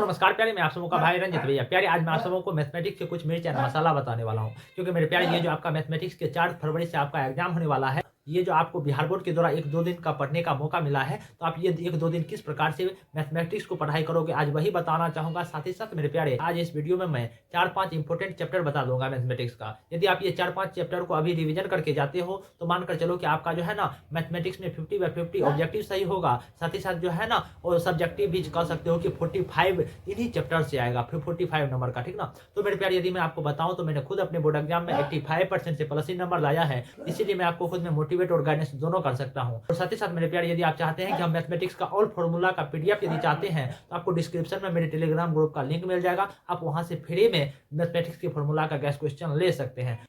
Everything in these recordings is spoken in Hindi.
नमस्कार प्यारे, मैं आप सबों का भाई रंजित भैया। प्यारे, आज मैं आप सबों को मैथमेटिक्स के कुछ मिर्च एंड मसाला बताने वाला हूँ, क्योंकि मेरे प्यारे ये जो आपका मैथमेटिक्स के 4 फरवरी से आपका एग्जाम होने वाला है, ये जो आपको बिहार बोर्ड के द्वारा 1-2 दिन का पढ़ने का मौका मिला है, तो आप ये 1-2 दिन किस प्रकार से मैथमेटिक्स को पढ़ाई करोगे, आज वही बताना चाहूँगा। साथ ही साथ मेरे प्यारे, आज इस वीडियो में मैं 4-5 इंपॉर्टेंट चैप्टर बता दूंगा मैथमेटिक्स का। यदि आप ये 4-5 चैप्टर को अभी रिवीजन करके जाते हो, तो मानकर चलो कि आपका जो है ना मैथमेटिक्स में 50/50 ऑब्जेक्टिव सही होगा। साथ ही साथ जो है ना, और सब्जेक्टिव भी कह सकते हो कि 45 इन्हीं चैप्टर से आएगा, फिर 45 नंबर का, ठीक ना। तो मेरे प्यारे, यदि मैं आपको बताऊं तो मैंने खुद अपने बोर्ड एग्जाम में 85% से प्लस ही नंबर लाया है, इसीलिए मैं आपको खुद में मोटिवेट और गाइडेंस दोनों कर सकता हूं। और साथ ही साथ मेरे प्यारे, यदि आप चाहते हैं कि हम मैथमेटिक्स का ऑल फॉर्मूला का पीडीएफ यदि चाहते हैं, तो आपको डिस्क्रिप्शन में मेरे टेलीग्राम ग्रुप का लिंक मिल जाएगा। आप वहां से फ्री में मैथमेटिक्स के फॉर्मूला का गैस क्वेश्चन ले सकते हैं।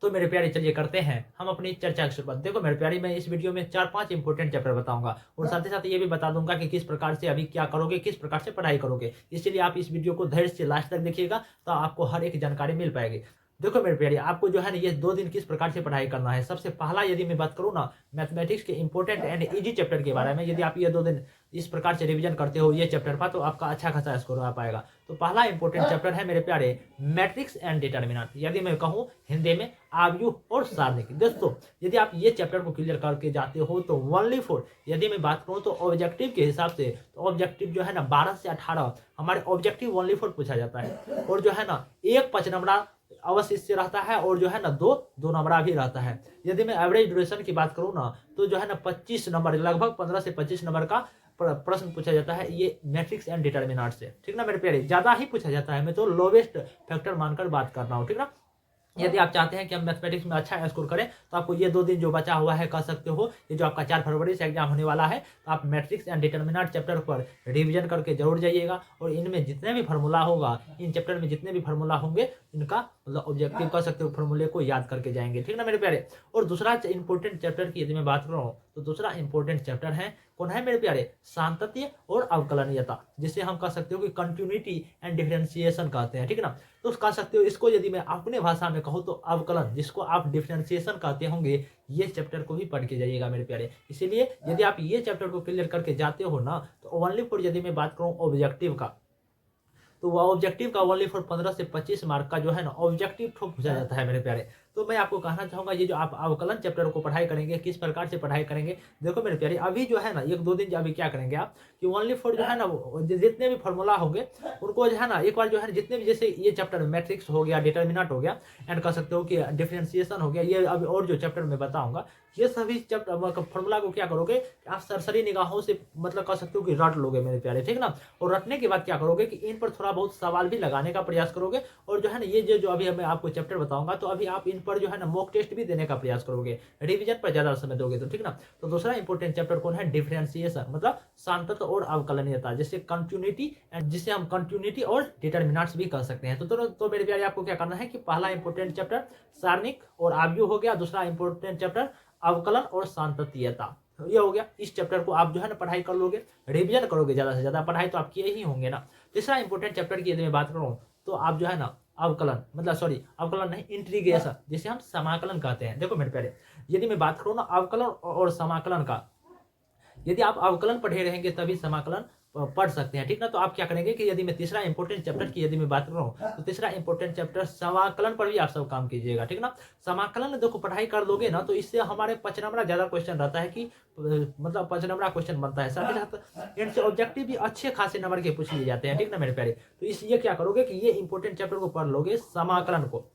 तो मेरे प्यारे, चलिए करते हैं हम अपनी चर्चा की शुरुआत। देखो मेरे प्यारे, मैं इस वीडियो में 4-5 इंपॉर्टेंट चैप्टर बताऊंगा, और साथ ही साथ ये भी बता दूंगा कि किस प्रकार से अभी क्या करोगे, किस प्रकार से पढ़ाई करोगे। इसलिए आप इस वीडियो को धैर्य से लास्ट तक देखिएगा, तो आपको हर एक जानकारी मिल पाएगी। देखो मेरे प्यारे, आपको जो है ना ये 2 दिन किस प्रकार से पढ़ाई करना है। सबसे पहला यदि मैं बात करूँ ना मैथमेटिक्स के इंपॉर्टेंट एंड इजी चैप्टर के बारे में, यदि आप ये 2 दिन इस प्रकार से रिवीजन करते हो ये चैप्टर पर, तो आपका अच्छा खासा स्कोर आ पाएगा। तो पहला इंपॉर्टेंट चैप्टर है मेरे प्यारे मैट्रिक्स एंड डिटर्मिनेंट, यदि मैं कहूँ हिंदी में आव्यूह और सारणिक। दोस्तों, यदि आप ये चैप्टर को क्लियर करके जाते हो तो ओनली फॉर, यदि मैं बात करूँ तो ऑब्जेक्टिव के हिसाब से, तो ऑब्जेक्टिव जो है ना 12 से 18 हमारे ऑब्जेक्टिव ओनली फॉर पूछा जाता है। और जो है ना एक 5 नंबर अवश्य इससे रहता है, और जो है ना दो नंबर भी रहता है। यदि मैं एवरेज ड्यूरेशन की बात करूँ ना, तो जो है ना 25 नंबर, लगभग 15 से 25 नंबर का प्रश्न पूछा जाता है ये मैट्रिक्स एंड डिटर्मिनेंट से, ठीक ना मेरे प्यारे। ज्यादा ही पूछा जाता है, मैं तो लोवेस्ट फैक्टर मानकर बात कर रहा हूँ, ठीक ना। यदि आप चाहते हैं कि हम मैथमेटिक्स में अच्छा स्कोर करें, तो आपको ये 2 दिन जो बचा हुआ है, कह सकते हो ये जो आपका 4 फरवरी से एग्जाम होने वाला है, तो आप मैट्रिक्स एंड डिटर्मिनेंट चैप्टर पर रिवीजन करके जरूर जाइएगा। और इनमें जितने भी फार्मूला होगा, इन चैप्टर में जितने भी फार्मूला होंगे, इनका मतलब ऑब्जेक्टिव कह सकते हो फार्मूले को याद करके जाएंगे, ठीक ना मेरे प्यारे। और दूसरा इंपॉर्टेंट चैप्टर की यदि मैं बात कर रहा हूँ, तो दूसरा इंपॉर्टेंट चैप्टर है कौन है मेरे प्यारे, सांतत्य और अवकलनीयता, जिसे हम कह सकते हो कि कंटिन्यूटी एंड डिफरेंशिएशन कहते हैं, ठीक ना। तो कह सकते हो इसको, यदि मैं अपने भाषा में कहूँ तो अवकलन, जिसको आप डिफरेंशिएशन कहते होंगे, ये चैप्टर को भी पढ़ के जाइएगा मेरे प्यारे। इसीलिए यदि आप ये चैप्टर को क्लियर करके जाते हो ना, तो ओनली फॉर, यदि मैं बात करूँ ऑब्जेक्टिव का, तो वह ऑब्जेक्टिव का ओनली फॉर 15 से 25 मार्क का जो है ना ऑब्जेक्टिव ठोक पूछा जाता है मेरे प्यारे। तो मैं आपको कहना चाहूंगा, ये जो आप अवकलन चैप्टर को पढ़ाई करेंगे, किस प्रकार से पढ़ाई करेंगे, देखो मेरे प्यारे, अभी जो है ना 1-2 दिन अभी क्या करेंगे आप, कि ओनली फॉर जो है ना जितने भी फार्मूला होंगे उनको जो है ना एक बार जो है जितने भी, जैसे ये चैप्टर मैट्रिक्स हो गया, डिटर्मिनेंट हो गया, एंड कह सकते हो कि डिफरेंशिएशन हो गया, ये अभी और जो चैप्टर मैं बताऊंगा, ये सभी चैप्टर फार्मूला को क्या करोगे, आप सरसरी निगाहों से मतलब कह सकते हो कि रट लोगे मेरे प्यारे, ठीक ना। और रटने के बाद क्या करोगे कि इन पर थोड़ा बहुत सवाल भी लगाने का प्रयास करोगे। और जो है ना ये जो अभी मैं आपको चैप्टर बताऊंगा, तो अभी आप इन पर जो है ना मॉक टेस्ट भी देने का प्रयास करोगे, रिवीजन पर ज्यादा समय दोगे तो, ठीक ना। तो दूसरा इंपॉर्टेंट चैप्टर कौन है, डिफरेंशिएशन, मतलब सांतत्य और अवकलनीयता, जिसे कंटिन्यूटी एंड जिसे हम कंटिन्यूटी और डिटर्मिनेंट्स भी कह सकते हैं। तो मेरे प्यारे, आपको क्या करना है कि पहला इंपॉर्टेंट चैप्टर सारणिक और आव्यूह हो गया, दूसरा इंपॉर्टेंट चैप्टर अवकलन और सांतत्यता, ये हो गया। इस चैप्टर को आप जो है ना पढ़ाई कर लोगे, रिवीजन करोगे, ज्यादा से ज्यादा पढ़ाई तो आप किए ही होंगे ना। तीसरा इंपॉर्टेंट चैप्टर की यदि मैं बात करूँ, तो आप जो है ना अवकलन, मतलब सॉरी अवकलन नहीं, इंटीग्रेशन, जिसे हम समाकलन कहते हैं। देखो मेरे प्यारे, यदि मैं बात करूँ ना अवकलन और समाकलन का, यदि आप अवकलन पढ़े रहेंगे तभी समाकलन पढ़ सकते हैं, ठीक ना। तो आप क्या करेंगे कि यदि मैं तीसरा इंपॉर्टेंट चैप्टर की यदि मैं बात कर रहा हूँ, तो तीसरा इंपॉर्टेंट चैप्टर समाकलन पर भी आप सब काम कीजिएगा, ठीक ना। समाकलन देखो पढ़ाई कर लोगे ना, तो इससे हमारे 5 नंबर ज्यादा क्वेश्चन रहता है, कि मतलब 5 नंबर क्वेश्चन बनता है। साथ ही साथ इनसे ऑब्जेक्टिव भी अच्छे खासे नंबर के पूछ लिए जाते हैं, ठीक ना मेरे प्यारे। तो इसलिए क्या करोगे कि ये इंपॉर्टेंट चैप्टर को पढ़ लोगे, समाकलन को।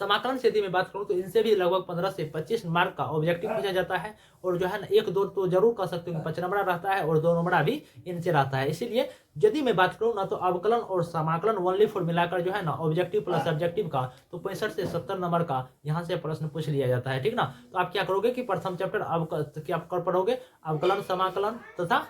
समाकलन से यदि मैं बात करूं, तो इनसे भी लगभग 15 से 25 मार्क का ऑब्जेक्टिव पूछा जाता है। और जो है ना 1-2 तो जरूर कह सकते हो कि 5 नंबर रहता है, और 2 नंबर भी इनसे रहता है। इसीलिए यदि मैं बात करूं ना, तो अवकलन और समाकलन ओनली फॉर मिलाकर जो है ना ऑब्जेक्टिव प्लस सब्जेक्टिव का, तो 65 से 70 नंबर का यहाँ से प्रश्न पूछ लिया जाता है, ठीक ना। तो आप क्या करोगे कि प्रथम चैप्टर क्या पढ़ोगे, अवकलन, समाकलन तथा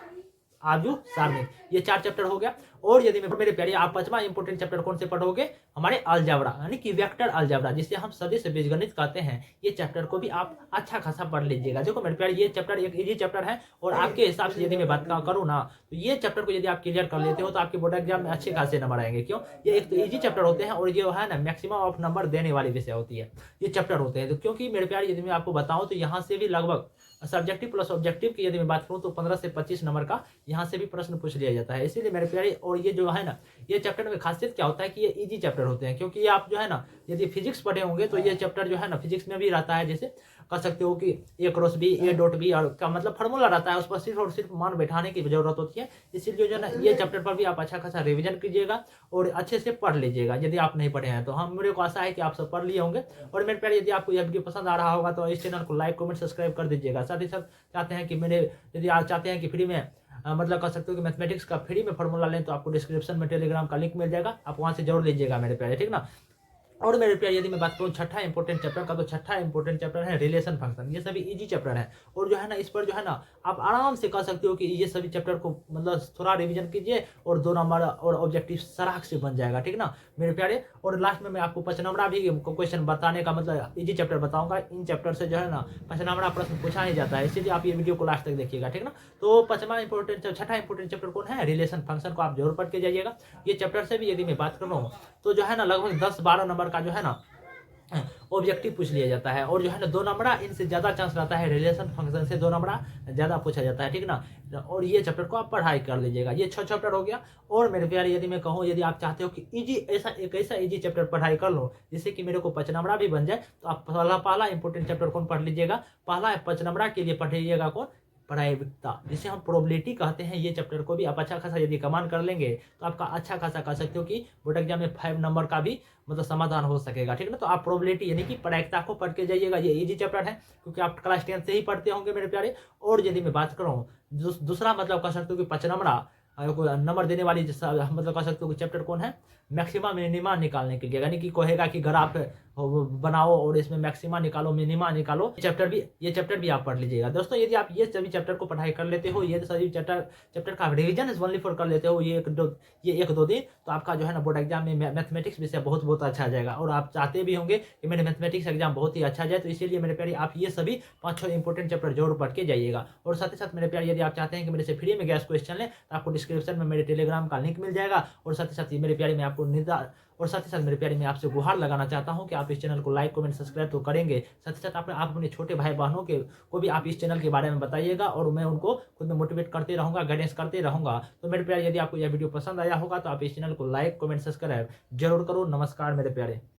आव्यूह, सारणिक, ये 4 चैप्टर हो गया। और यदि मैं मेरे प्यारे, आप 5वां इंपॉर्टेंट चैप्टर कौन से पढ़ोगे, हमारे अलजेब्रा, यानी कि वेक्टर अलजेब्रा, जिसे हम सदिश बीजगणित कहते हैं। ये चैप्टर को भी आप अच्छा खासा पढ़ लीजिएगा। देखो मेरे प्यारे, ये चैप्टर एक इजी चैप्टर है, और आपके हिसाब से यदि मैं बात करूँ ना, तो ये चैप्टर को यदि आप क्लियर कर लेते हो, तो आपके बोर्ड एग्जाम में अच्छे खासे नंबर आएंगे। क्यों, ये एक तो इजी चैप्टर होते हैं, और ये है ना मैक्सिमम ऑफ नंबर देने वाली विषय होती है, ये चैप्टर होते हैं। तो क्योंकि मेरे प्यारे, यदि मैं आपको बताऊं, तो यहाँ से भी लगभग सब्जेक्टिव प्लस ऑब्जेक्टिव की यदि मैं बात करूँ तो 15 से 25 नंबर का यहाँ से भी प्रश्न पूछ लिया जाता है। इसीलिए मेरे प्यारे, और ये जो है ना, ये चैप्टर में खासियत क्या होता है कि ये इजी चैप्टर होते हैं, क्योंकि ये आप जो है ना यदि फिजिक्स पढ़े होंगे तो ये चैप्टर जो है ना फिजिक्स में भी रहता है। जैसे कह सकते हो कि A cross B A dot B और का मतलब फार्मूला रहता है, उस पर सिर्फ और सिर्फ मान बैठाने की जरूरत होती है। इसीलिए जो है ना ये चैप्टर पर भी आप अच्छा खासा रिवीजन कीजिएगा और अच्छे से पढ़ लीजिएगा। यदि आप नहीं पढ़े हैं तो हम, मेरे को आशा है कि आप सब पढ़ लिए होंगे। और मेरे प्यारे, यदि आपको यह वीडियो पसंद आ रहा होगा तो इस चैनल को लाइक कमेंट सब्सक्राइब कर दीजिएगा। साथ ही साथ चाहते हैं कि मेरे, यदि आप चाहते हैं कि फ्री में मतलब कह सकते हो कि मैथमेटिक्स का फ्री में फॉर्मूला लें तो आपको डिस्क्रिप्शन में टेलीग्राम का लिंक मिल जाएगा, आप वहाँ से जरूर लीजिएगा मेरे प्यारे, ठीक ना। और मेरे प्यार, यदि मैं बात करूँ छठा इंपॉर्टेंट चैप्टर का, तो छठा इंपॉर्टेंट चैप्टर है रिलेशन फंक्शन। ये सभी इजी चैप्टर है और जो है ना इस पर जो है ना आप आराम से कह सकते हो कि ये सभी चैप्टर को मतलब थोड़ा रिवीजन कीजिए और 2 नंबर और ऑब्जेक्टिव सराख से बन जाएगा, ठीक ना मेरे प्यारे। और लास्ट में मैं आपको 5 नंबर भी क्वेश्चन बताने का मतलब इजी चैप्टर बताऊंगा। इन चैप्टर से जो है ना 5 नंबर प्रश्न पूछा ही जाता है, इसीलिए आप ये वीडियो को लास्ट तक देखिएगा, ठीक ना। तो छठा इंपॉर्टेंट चैप्टर कौन है? रिलेशन फंक्शन को आप जरूर पढ़ के जाइएगा। ये चैप्टर से भी यदि मैं बात कर रहा हूँ तो जो है ना लगभग 10-12 नंबर का जो है ना ऑब्जेक्टिव पूछ लिया जाता है। और जो है ना 2 नंबरा इनसे ज्यादा चांस रहता है, रिलेशन फंक्शन से 2 नंबरा ज्यादा पूछा जाता है, ठीक ना। और ये चैप्टर को आप पढ़ाई कर लीजिएगा। ये 6 चैप्टर हो गया। और मेरे प्यारे, यदि मैं कहूँ, यदि आप चाहते हो कि इजी ऐसा इजी चैप्टर पढ़ाई कर लो जिससे कि मेरे को 5 नंबरा भी बन जाए, तो आप पहला इंपॉर्टेंट चैप्टर कौन पढ़ लीजिएगा? पहला 5 नंबरा के लिए पढ़िएगा कौन? प्रायिकता, जिसे हम प्रोबेबिलिटी कहते हैं। ये चैप्टर को भी आप अच्छा खासा यदि कमान कर लेंगे तो आपका अच्छा खासा कह सकते हो कि बोर्ड एग्जाम में 5 नंबर का भी मतलब समाधान हो सकेगा, ठीक है ना। तो आप प्रोबेबिलिटी यानी कि प्रायिकता को पढ़ के जाइएगा। ये इजी चैप्टर है क्योंकि आप क्लास 10 से ही पढ़ते होंगे मेरे प्यारे। और यदि मैं बात करूँ दूसरा मतलब कह सकते हो कि 5 नंबर देने वाली मतलब कह सकते हो कि चैप्टर कौन है? मैक्सिमा मिनिमा निकालने के लिए, यानी कि कहेगा कि ग्राफ बनाओ और इसमें मैक्सिमा निकालो मिनिमा निकालो। ये चैप्टर भी आप पढ़ लीजिएगा दोस्तों। यदि आप ये सभी चैप्टर को पढ़ाई कर लेते हो, ये सभी चैप्टर का रिवीजन ओनली फॉर कर लेते हो ये 1-2 दिन, तो आपका जो है ना बोर्ड एग्जाम में मैथमेटिक्स विषय बहुत अच्छा आ जाएगा। और आप चाहते भी होंगे कि मेरे मैथमेटिक्स एग्जाम बहुत ही अच्छा जाए, तो इसीलिए मेरे प्यारे आप ये सभी 5-6 इंपॉर्टेंट चैप्टर जरूर पढ़ के जाइएगा। और साथ ही साथ मेरे प्यारे, यदि आप चाहते हैं कि मेरे से फ्री में गैस क्वेश्चन लें तो आपको डिस्क्रिप्शन में मेरे टेलीग्राम का लिंक मिल जाएगा। और साथ ही साथ मेरे प्यारे, मैं आपको मैं आपसे गुहार लगाना चाहता हूं कि आप इस चैनल को लाइक कमेंट सब्सक्राइब तो करेंगे, साथ ही साथ आप अपने छोटे भाई बहनों को भी आप इस चैनल के बारे में बताइएगा और मैं उनको खुद में मोटिवेट करते रहूंगा, गाइडेंस करते रहूंगा। तो मेरे प्यारे, यदि आपको यह वीडियो पसंद आया होगा तो आप इस चैनल को लाइक कमेंट सब्सक्राइब जरूर करो। नमस्कार मेरे प्यारे।